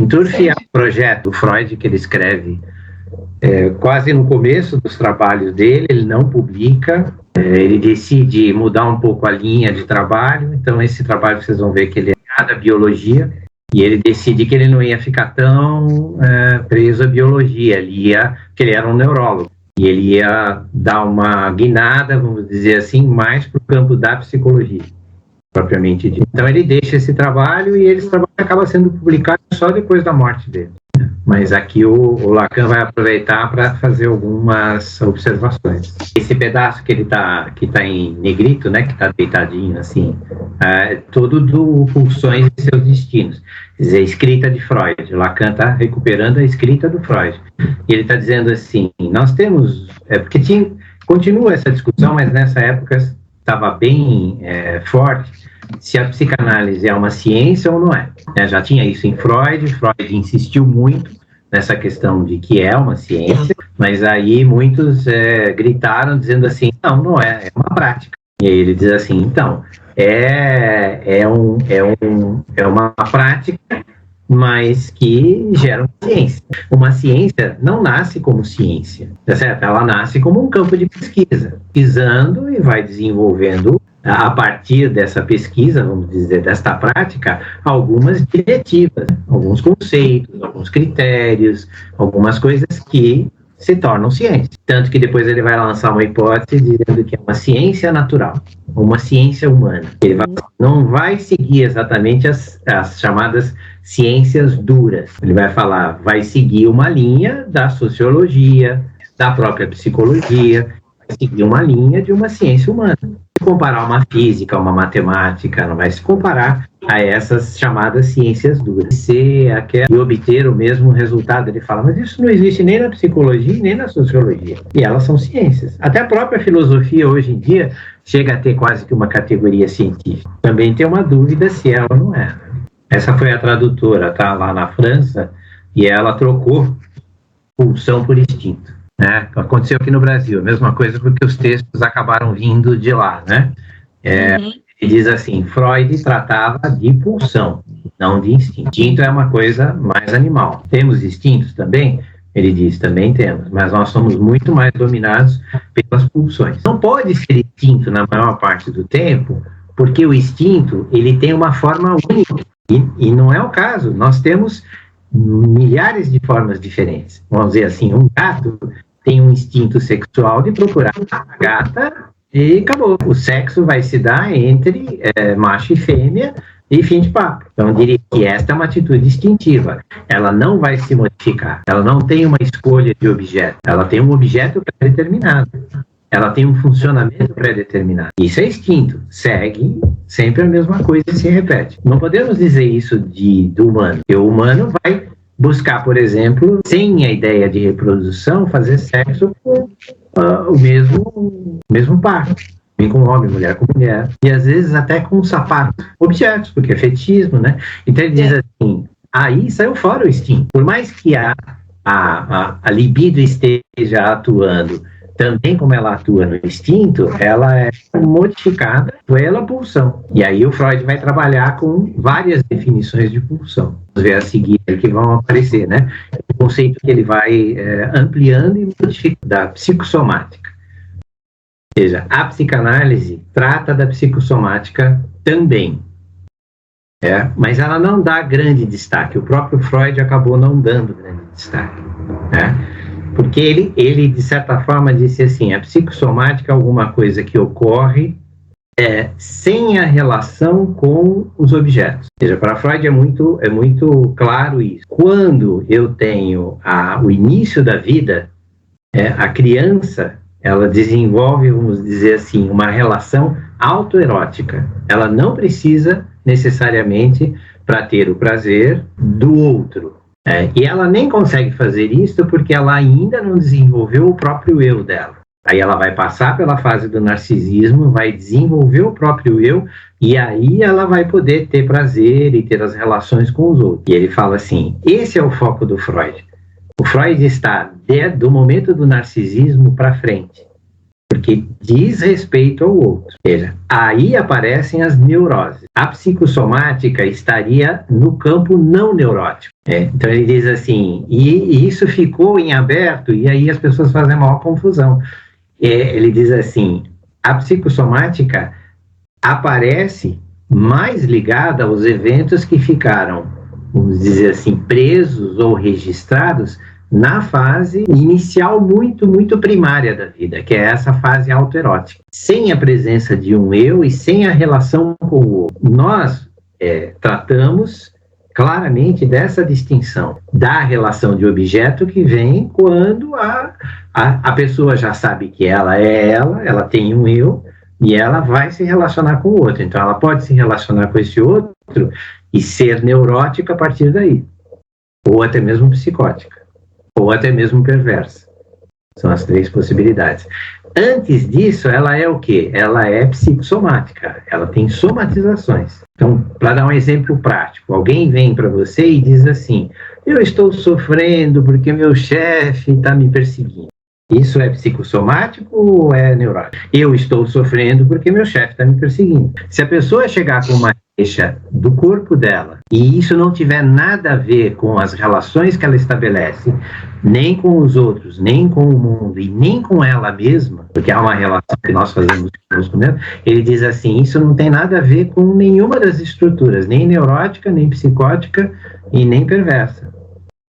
Turf é um projeto do Freud que ele escreve quase no começo dos trabalhos dele, ele não publica, ele decide mudar um pouco a linha de trabalho, então esse trabalho vocês vão ver que ele é ligado à biologia, e ele decide que ele não ia ficar tão preso à biologia, que ele era um neurólogo, e ele ia dar uma guinada, vamos dizer assim, mais para o campo da psicologia, propriamente dito. Então ele deixa esse trabalho e esse trabalho acaba sendo publicado só depois da morte dele. Mas aqui o Lacan vai aproveitar para fazer algumas observações. Esse pedaço que está em negrito, né, que está deitadinho assim, todo do Pulsões e seus Destinos. Quer dizer, escrita de Freud. Lacan está recuperando a escrita do Freud. E ele está dizendo assim, nós temos... porque continua essa discussão, mas nessa época estava bem forte, se a psicanálise é uma ciência ou não é. Já tinha isso em Freud insistiu muito nessa questão de que é uma ciência, mas aí muitos gritaram dizendo assim, não é uma prática. E aí ele diz assim, então, é uma prática, mas que gera uma ciência. Uma ciência não nasce como ciência, tá certo? Ela nasce como um campo de pesquisa, pesquisando e vai desenvolvendo a partir dessa pesquisa, vamos dizer, desta prática, algumas diretivas, alguns conceitos, alguns critérios, algumas coisas que se tornam ciência. Tanto que depois ele vai lançar uma hipótese dizendo que é uma ciência natural, uma ciência humana. Ele não vai seguir exatamente as chamadas ciências duras. Ele vai falar, vai seguir uma linha da sociologia, da própria psicologia, vai seguir uma linha de uma ciência humana. Comparar uma física, uma matemática, não vai se comparar a essas chamadas ciências duras. E obter o mesmo resultado, ele fala, mas isso não existe nem na psicologia nem na sociologia. E elas são ciências. Até a própria filosofia hoje em dia chega a ter quase que uma categoria científica. Também tem uma dúvida se ela não é. Essa foi a tradutora, tá, lá na França, e ela trocou pulsão por instinto. Né? Aconteceu aqui no Brasil, a mesma coisa porque os textos acabaram vindo de lá, né? Ele diz assim, Freud tratava de pulsão, não de instinto. Instinto é uma coisa mais animal. Temos instintos também? Ele diz, também temos, mas nós somos muito mais dominados pelas pulsões. Não pode ser instinto na maior parte do tempo, porque o instinto, ele tem uma forma única, e não é o caso. Nós temos milhares de formas diferentes. Vamos dizer assim, um gato tem um instinto sexual de procurar a gata e acabou. O sexo vai se dar entre macho e fêmea e fim de papo. Então, eu diria que esta é uma atitude instintiva. Ela não vai se modificar. Ela não tem uma escolha de objeto. Ela tem um objeto pré-determinado. Ela tem um funcionamento pré-determinado. Isso é instinto. Segue sempre a mesma coisa e se repete. Não podemos dizer isso do humano. Porque o humano vai buscar, por exemplo, sem a ideia de reprodução, fazer sexo com o mesmo par. Com homem, mulher com mulher. E às vezes até com sapato. Objetos, porque é fetichismo, né? Então ele diz assim, aí saiu fora o instinto. Por mais que a libido esteja atuando também como ela atua no instinto, ela é modificada pela pulsão. E aí o Freud vai trabalhar com várias definições de pulsão. Vamos ver a seguir que vão aparecer, né? O conceito que ele vai ampliando e modificando da psicossomática. Ou seja, a psicanálise trata da psicossomática também. Mas ela não dá grande destaque. O próprio Freud acabou não dando grande destaque. Porque ele, de certa forma, disse assim, a psicossomática é alguma coisa que ocorre sem a relação com os objetos. Ou seja, para Freud é muito claro isso. Quando eu tenho o início da vida, a criança, ela desenvolve, vamos dizer assim, uma relação autoerótica. Ela não precisa, necessariamente, para ter o prazer do outro. E ela nem consegue fazer isso porque ela ainda não desenvolveu o próprio eu dela. Aí ela vai passar pela fase do narcisismo, vai desenvolver o próprio eu, e aí ela vai poder ter prazer e ter as relações com os outros. E ele fala assim, esse é o foco do Freud. O Freud está do momento do narcisismo para frente, porque diz respeito ao outro. Ou seja, aí aparecem as neuroses. A psicossomática estaria no campo não neurótico. Então ele diz assim, e isso ficou em aberto, e aí as pessoas fazem a maior confusão. Ele diz assim, a psicossomática aparece mais ligada aos eventos que ficaram, vamos dizer assim, presos ou registrados na fase inicial muito primária da vida, que é essa fase autoerótica, sem a presença de um eu e sem a relação com o outro. Nós tratamos claramente dessa distinção da relação de objeto que vem quando a pessoa já sabe que ela é ela tem um eu, e ela vai se relacionar com o outro. Então, ela pode se relacionar com esse outro e ser neurótica a partir daí. Ou até mesmo psicótica. Ou até mesmo perversa. São as 3 possibilidades. Antes disso, ela é o quê? Ela é psicossomática. Ela tem somatizações. Então, para dar um exemplo prático, alguém vem para você e diz assim, eu estou sofrendo porque meu chefe está me perseguindo. Isso é psicossomático ou é neurótico? Eu estou sofrendo porque meu chefe está me perseguindo. Se a pessoa chegar com uma queixa do corpo dela e isso não tiver nada a ver com as relações que ela estabelece, nem com os outros, nem com o mundo e nem com ela mesma, porque há uma relação que nós fazemos conosco mesmo, ele diz assim, isso não tem nada a ver com nenhuma das estruturas, nem neurótica, nem psicótica e nem perversa.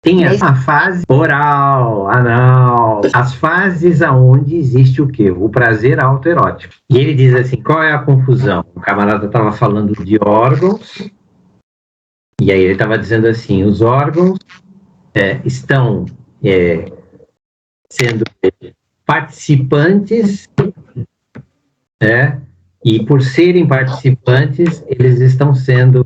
Tem a fase oral, anal, as fases aonde existe o quê? O prazer autoerótico. E ele diz assim, qual é a confusão? O camarada estava falando de órgãos, e aí ele estava dizendo assim, os órgãos estão sendo participantes, e por serem participantes, eles estão sendo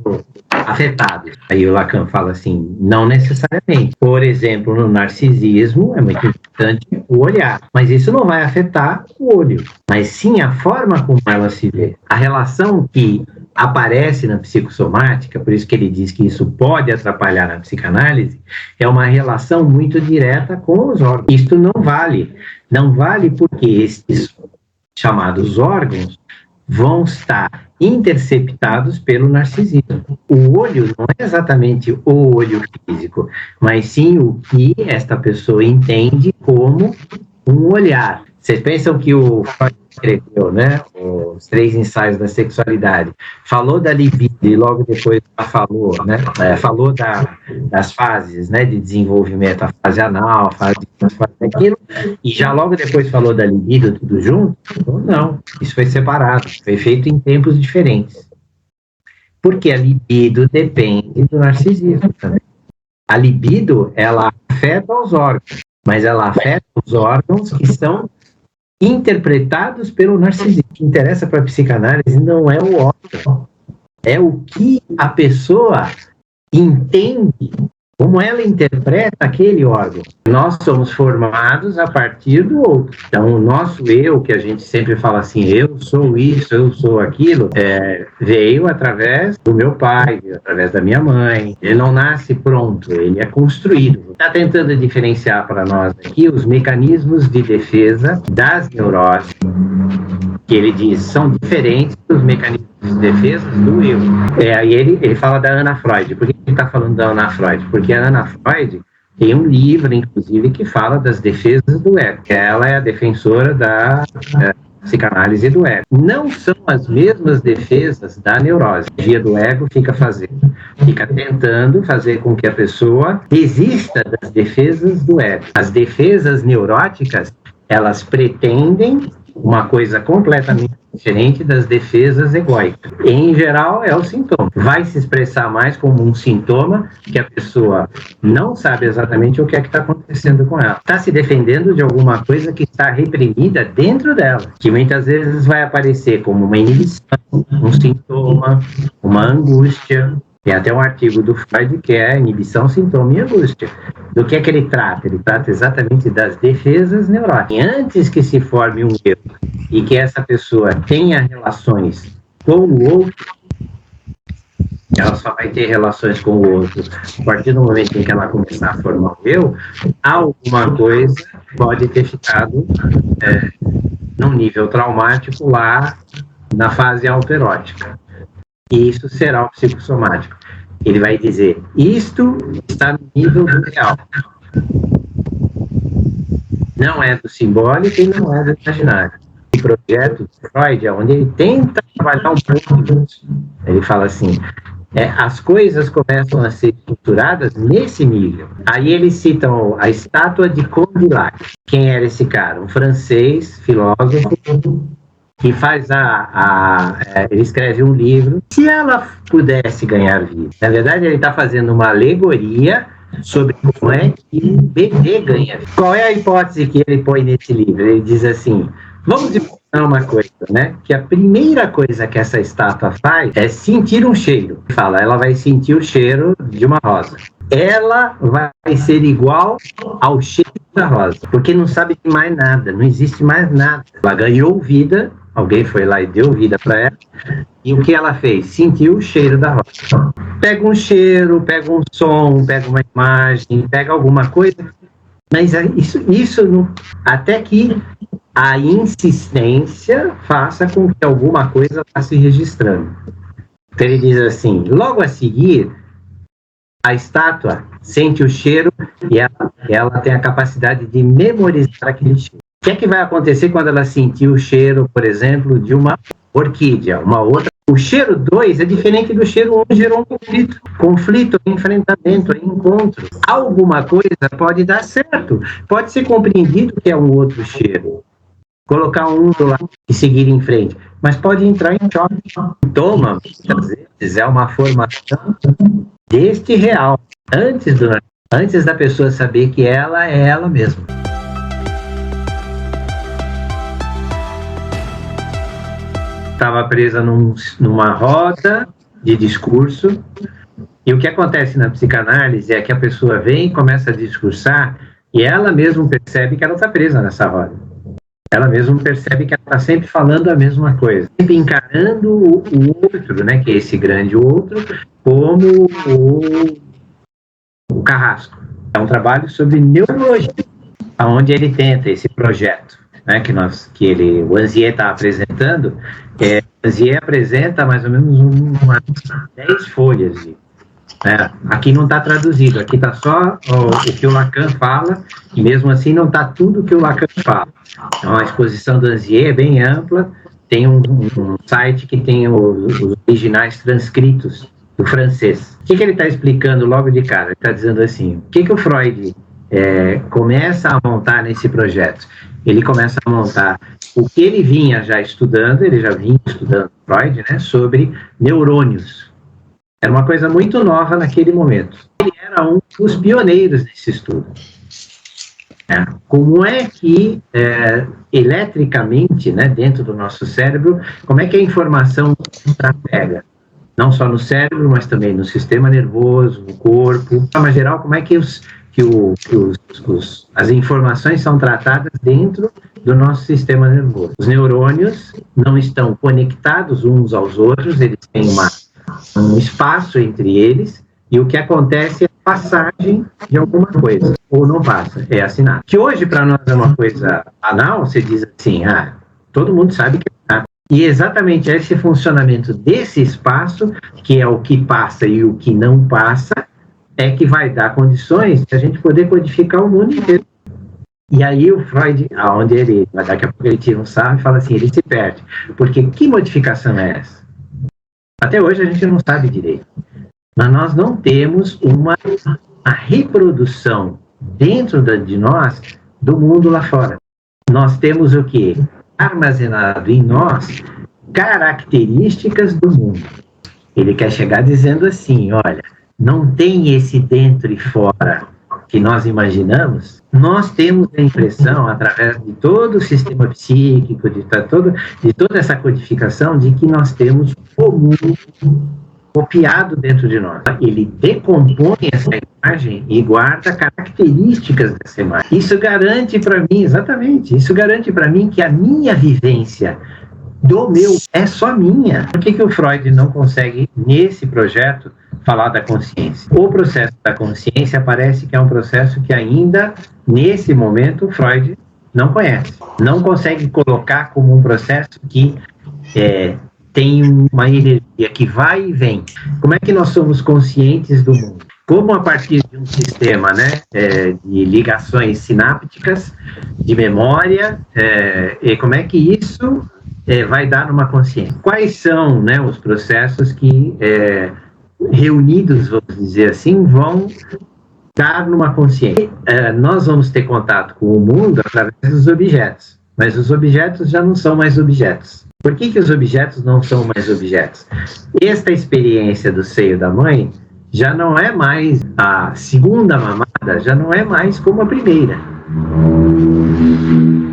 afetados. Aí o Lacan fala assim, não necessariamente. Por exemplo, no narcisismo, é muito importante o olhar, mas isso não vai afetar o olho, mas sim a forma como ela se vê. A relação que aparece na psicossomática, por isso que ele diz que isso pode atrapalhar na psicanálise, é uma relação muito direta com os órgãos. Isto não vale porque esses chamados órgãos vão estar interceptados pelo narcisismo. O olho não é exatamente o olho físico, mas sim o que esta pessoa entende como um olhar. Vocês pensam que o Freud escreveu, né, os 3 ensaios da sexualidade, falou da libido e logo depois falou, né, falou das fases, né, de desenvolvimento, a fase anal, a fase daquilo, e já logo depois falou da libido tudo junto? Não, isso foi separado, foi feito em tempos diferentes. Porque a libido depende do narcisismo também. A libido, ela afeta os órgãos, mas ela afeta os órgãos que são interpretados pelo narcisismo. O que interessa para a psicanálise não é o órgão, é o que a pessoa entende, como ela interpreta aquele órgão. Nós somos formados a partir do outro. Então, o nosso eu, que a gente sempre fala assim, eu sou isso, eu sou aquilo, veio através do meu pai, veio através da minha mãe. Ele não nasce pronto, ele é construído. Está tentando diferenciar para nós aqui os mecanismos de defesa das neuroses, que ele diz são diferentes dos mecanismos de defesa do eu. Aí ele fala da Ana Freud. Por que ele está falando da Ana Freud? Porque a Ana Freud tem um livro, inclusive, que fala das defesas do ego. Ela é a defensora da psicanálise do ego. Não são as mesmas defesas da neurose. A via do ego fica tentando fazer com que a pessoa desista das defesas do ego. As defesas neuróticas, elas pretendem uma coisa completamente diferente das defesas egóicas. Em geral, é o sintoma. Vai se expressar mais como um sintoma que a pessoa não sabe exatamente o que é que está acontecendo com ela. Está se defendendo de alguma coisa que está reprimida dentro dela, que muitas vezes vai aparecer como uma inibição, um sintoma, uma angústia. Tem até um artigo do Freud que é inibição, sintoma e angústia. Do que é que ele trata? Ele trata exatamente das defesas neuróticas. E antes que se forme um eu e que essa pessoa tenha relações com o outro, ela só vai ter relações com o outro a partir do momento em que ela começar a formar o eu, alguma coisa pode ter ficado num nível traumático lá na fase autoerótica. E isso será o psicossomático. Ele vai dizer, isto está no nível do real. Não é do simbólico e não é do imaginário. O projeto de Freud é onde ele tenta trabalhar um pouco disso. Ele fala assim, as coisas começam a ser estruturadas nesse nível. Aí eles citam a estátua de Condillac. Quem era esse cara? Um francês, filósofo, que faz ele escreve um livro. Se ela pudesse ganhar vida, na verdade ele está fazendo uma alegoria sobre como é que o bebê ganha vida. Qual é a hipótese que ele põe nesse livro? Ele diz assim, vamos imaginar uma coisa, né? Que a primeira coisa que essa estátua faz é sentir um cheiro. Ela vai sentir o cheiro de uma rosa. Ela vai ser igual ao cheiro da rosa, porque não sabe de mais nada, não existe mais nada. Ela ganhou vida, alguém foi lá e deu vida para ela, e o que ela fez? Sentiu o cheiro da rosa. Pega um cheiro, pega um som, pega uma imagem, pega alguma coisa, mas isso não, até que a insistência faça com que alguma coisa vá se registrando. Então ele diz assim, logo a seguir, a estátua sente o cheiro e ela tem a capacidade de memorizar aquele cheiro. O que vai acontecer quando ela sentir o cheiro, por exemplo, de uma orquídea, uma outra? O cheiro 2 é diferente do cheiro 1, gerou um conflito, enfrentamento, encontro. Alguma coisa pode dar certo, pode ser compreendido que é um outro cheiro. Colocar um do lado e seguir em frente, mas pode entrar em choque. Toma, muitas vezes, é uma formação deste real, antes da pessoa saber que ela é ela mesma. Estava presa numa roda de discurso, e o que acontece na psicanálise é que a pessoa vem e começa a discursar, e ela mesma percebe que ela está presa nessa roda. Ela mesma percebe que ela está sempre falando a mesma coisa, sempre encarando o outro, né, que é esse grande outro, como o carrasco. É um trabalho sobre neurologia, onde ele tenta esse projeto, né, o Anzier está apresentando. O Anzier apresenta mais ou menos umas 10 folhas. Aqui não está traduzido, aqui está só o que o Lacan fala, e mesmo assim não está tudo o que o Lacan fala. Então a exposição do Anzier é bem ampla, tem um site que tem os originais transcritos do francês. O que ele está explicando logo de cara? Ele está dizendo assim, o que o Freud começa a montar nesse projeto? Ele começa a montar o que ele vinha já estudando, ele já vinha estudando Freud, né, sobre neurônios. Era uma coisa muito nova naquele momento. Ele era um dos pioneiros nesse estudo. Como é que, eletricamente, né, dentro do nosso cérebro, como é que a informação trafega? Não só no cérebro, mas também no sistema nervoso, no corpo. De forma geral, como é que as informações são tratadas dentro do nosso sistema nervoso? Os neurônios não estão conectados uns aos outros, eles têm um espaço entre eles, e o que acontece é a passagem de alguma coisa, ou não passa, é assinado. Que hoje para nós é uma coisa banal, você diz assim, todo mundo sabe que é. E exatamente esse funcionamento desse espaço, que é o que passa e o que não passa, é que vai dar condições de a gente poder codificar o mundo inteiro. E aí o Freud, daqui a pouco ele tira um sarro e fala assim, ele se perde. Porque que modificação é essa? Até hoje a gente não sabe direito. Mas nós não temos uma reprodução dentro de nós do mundo lá fora. Nós temos o quê? Armazenado em nós características do mundo. Ele quer chegar dizendo assim, olha, não tem esse dentro e fora que nós imaginamos. Nós temos a impressão, através de todo o sistema psíquico, de toda essa codificação, de que nós temos o mundo copiado dentro de nós. Ele decompõe essa imagem e guarda características dessa imagem. Isso garante para mim, exatamente, isso garante para mim que a minha vivência do meu é só minha. Por que o Freud não consegue, nesse projeto, falar da consciência? O processo da consciência parece que é um processo que ainda, nesse momento, Freud não conhece. Não consegue colocar como um processo que tem uma energia que vai e vem. Como é que nós somos conscientes do mundo? Como a partir de um sistema, né, de ligações sinápticas, de memória, e como é que isso vai dar numa consciência? Quais são, né, os processos que, reunidos, vamos dizer assim, vão dar numa consciência? Nós vamos ter contato com o mundo através dos objetos, mas os objetos já não são mais objetos. Por que os objetos não são mais objetos? Esta experiência do seio da mãe já não é mais a segunda mamada, já não é mais como a primeira.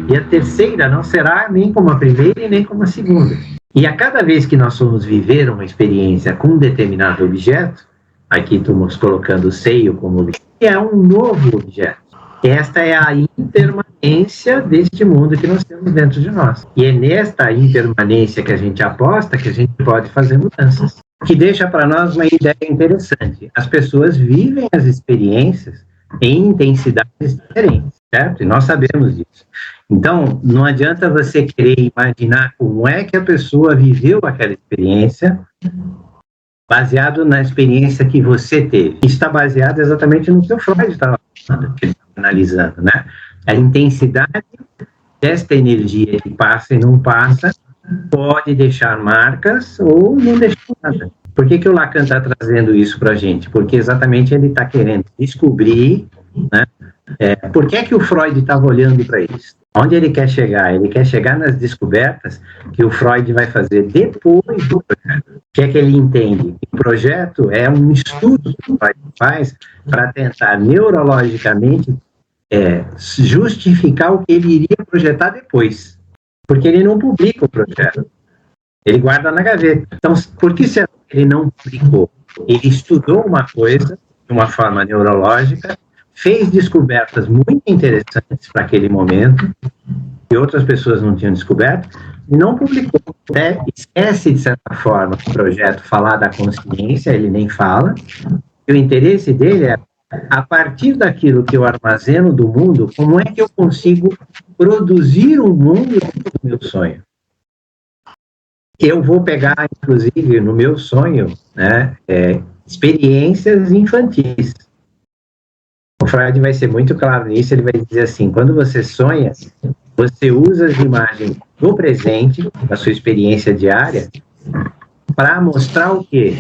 E a terceira não será nem como a primeira e nem como a segunda. E a cada vez que nós formos viver uma experiência com um determinado objeto, aqui estamos colocando o seio como objeto, é um novo objeto. Esta é a impermanência deste mundo que nós temos dentro de nós. E é nesta impermanência que a gente aposta que a gente pode fazer mudanças. Que deixa para nós uma ideia interessante. As pessoas vivem as experiências em intensidades diferentes, certo? E nós sabemos disso. Então, não adianta você querer imaginar como é que a pessoa viveu aquela experiência baseado na experiência que você teve. Isso está baseado exatamente no que o Freud estava analisando, né? A intensidade desta energia que passa e não passa pode deixar marcas ou não deixar nada. Por que o Lacan está trazendo isso para a gente? Porque exatamente ele está querendo descobrir, né, por que o Freud estava olhando para isso. Onde ele quer chegar? Ele quer chegar nas descobertas que o Freud vai fazer depois do projeto. O que é que ele entende? O projeto é um estudo que o Freud faz para tentar neurologicamente justificar o que ele iria projetar depois. Porque ele não publica o projeto. Ele guarda na gaveta. Então, por que será que ele não publicou? Ele estudou uma coisa de uma forma neurológica, fez descobertas muito interessantes para aquele momento, que outras pessoas não tinham descoberto, e não publicou. Esquece, de certa forma, o projeto falar da consciência, ele nem fala. E o interesse dele é, a partir daquilo que eu armazeno do mundo, como é que eu consigo produzir um mundo do meu sonho? Eu vou pegar, inclusive, no meu sonho, né, experiências infantis. O Freud vai ser muito claro nisso, ele vai dizer assim, quando você sonha, você usa as imagens do presente, da sua experiência diária, para mostrar o quê?